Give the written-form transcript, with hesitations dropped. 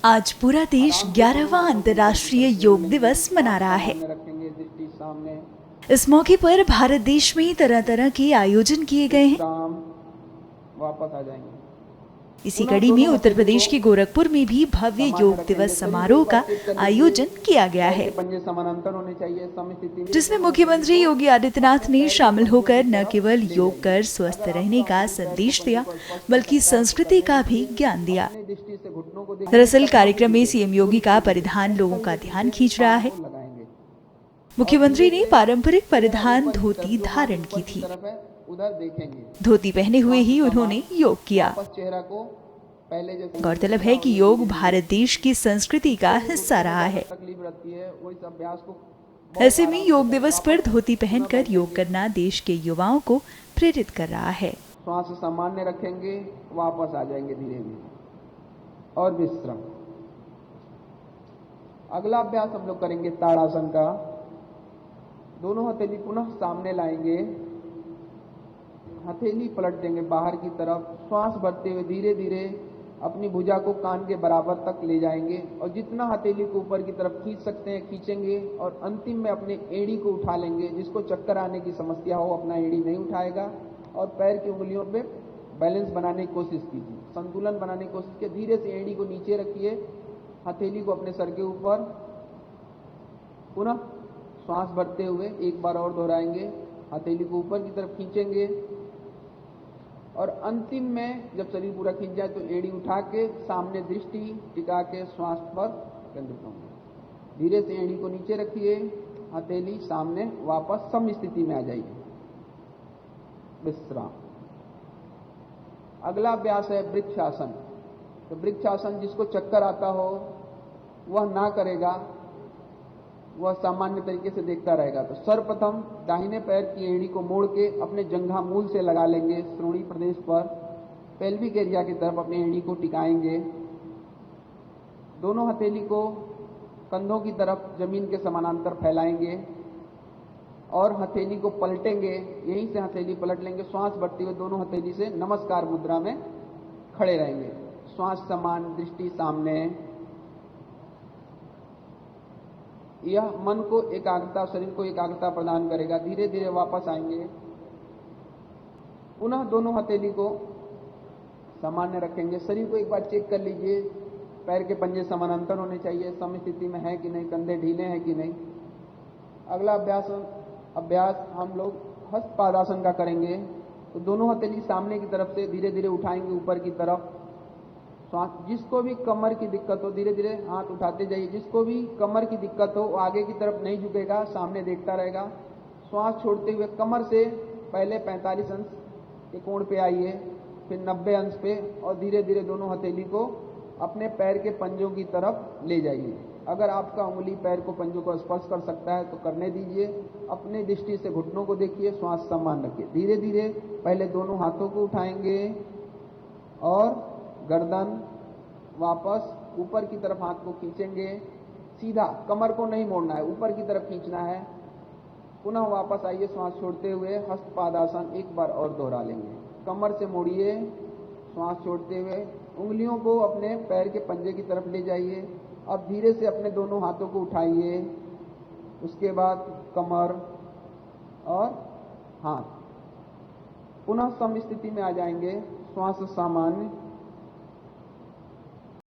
आज पूरा देश 11वां अंतर्राष्ट्रीय योग दिवस मना रहा है। रखेंगे दृष्टि सामने। इस मौके पर भारत देश में तरह तरह के आयोजन किए गए हैं। वापस आ जाएंगे। इसी कड़ी में उत्तर प्रदेश के गोरखपुर में भी भव्य योग दिवस समारोह का आयोजन किया गया है, पंजे समानांतर होने चाहिए, समस्थिति में, जिसमें मुख्यमंत्री योगी आदित्यनाथ ने शामिल होकर न केवल योग कर स्वस्थ रहने का संदेश दिया, बल्कि संस्कृति का भी ज्ञान दिया। दरअसल कार्यक्रम में सीएम योगी का परिधान लोगों का ध्यान खींच रहा है। मुख्यमंत्री ने पारंपरिक परिधान धोती धारण की थी। धोती पहने हुए ही उन्होंने योग किया। गौरतलब है कि योग भारत देश की संस्कृति का हिस्सा रहा है। ऐसे में योग दिवस पर धोती पहनकर योग करना देश के युवाओं को प्रेरित कर रहा है। श्वास सामान्य रखेंगे, वापस आ जाएंगे धीरे धीरे और विश्राम। अगला अभ्यास हम लोग करेंगे ताड़ासन का। दोनों हथेली पुनः सामने लाएंगे, हथेली पलट देंगे बाहर की तरफ। श्वास भरते हुए धीरे धीरे अपनी भुजा को कान के बराबर तक ले जाएंगे और जितना हथेली को ऊपर की तरफ खींच सकते हैं खींचेंगे और अंतिम में अपने एड़ी को उठा लेंगे। जिसको चक्कर आने की समस्या हो अपना एड़ी नहीं उठाएगा और पैर की उंगलियों पे बैलेंस बनाने की कोशिश कीजिए, संतुलन बनाने की कोशिश कीजिए। धीरे से एड़ी को नीचे रखिए, हथेली को अपने सर के ऊपर, पुनः श्वास भरते हुए एक बार और दोहराएंगे। हथेली को ऊपर की तरफ खींचेंगे और अंतिम में जब शरीर पूरा खींच जाए तो एड़ी उठा के सामने दृष्टि टिका के श्वास पर केंद्रित होंगे। धीरे से एड़ी को नीचे रखिए, हथेली सामने, वापस सम स्थिति में आ जाइए, विश्राम। अगला अभ्यास है वृक्षासन। तो वृक्षासन जिसको चक्कर आता हो वह ना करेगा, वह सामान्य तरीके से देखता रहेगा। तो सर्वप्रथम दाहिने पैर की एड़ी को मोड़ के अपने जंघा मूल से लगा लेंगे, श्रोणी प्रदेश पर पेल्विक एरिया की तरफ अपनी एड़ी को टिकाएंगे। दोनों हथेली को कंधों की तरफ जमीन के समानांतर फैलाएंगे और हथेली को पलटेंगे। यहीं से हथेली पलट लेंगे। श्वास भरते हुए दोनों हथेली से नमस्कार मुद्रा में खड़े रहेंगे। श्वास समान, दृष्टि सामने। यह मन को एकाग्रता, शरीर को एकाग्रता प्रदान करेगा। धीरे धीरे वापस आएंगे। पुनः दोनों हथेली को सामान्य रखेंगे। शरीर को एक बार चेक कर लीजिए, पैर के पंजे समानांतर होने चाहिए, सम स्थिति में है कि नहीं, कंधे ढीले हैं कि नहीं। अगला अभ्यास हम लोग हस्तपादासन का करेंगे। तो दोनों हथेली सामने की तरफ से धीरे धीरे उठाएंगे ऊपर की तरफ। श्वास, जिसको भी कमर की दिक्कत हो धीरे धीरे हाथ उठाते जाइए। जिसको भी कमर की दिक्कत हो वो आगे की तरफ नहीं झुकेगा, सामने देखता रहेगा। श्वास छोड़ते हुए कमर से पहले 45 अंश के कोण पे आइए, फिर 90 अंश पे और धीरे धीरे दोनों हथेली को अपने पैर के पंजों की तरफ ले जाइए। अगर आपका उंगली पैर को पंजों को स्पर्श कर सकता है तो करने दीजिए। अपनी दृष्टि से घुटनों को देखिए, श्वास समान रखिए। धीरे धीरे पहले दोनों हाथों को उठाएंगे और गर्दन, वापस ऊपर की तरफ हाथ को खींचेंगे। सीधा, कमर को नहीं मोड़ना है, ऊपर की तरफ खींचना है। पुनः वापस आइए, श्वास छोड़ते हुए हस्तपादासन एक बार और दोहरा लेंगे। कमर से मोड़िए, श्वास छोड़ते हुए उंगलियों को अपने पैर के पंजे की तरफ ले जाइए। अब धीरे से अपने दोनों हाथों को उठाइए। उसके बाद कमर और हाथ, पुनः सम स्थिति में आ जाएंगे। श्वास सामान्य,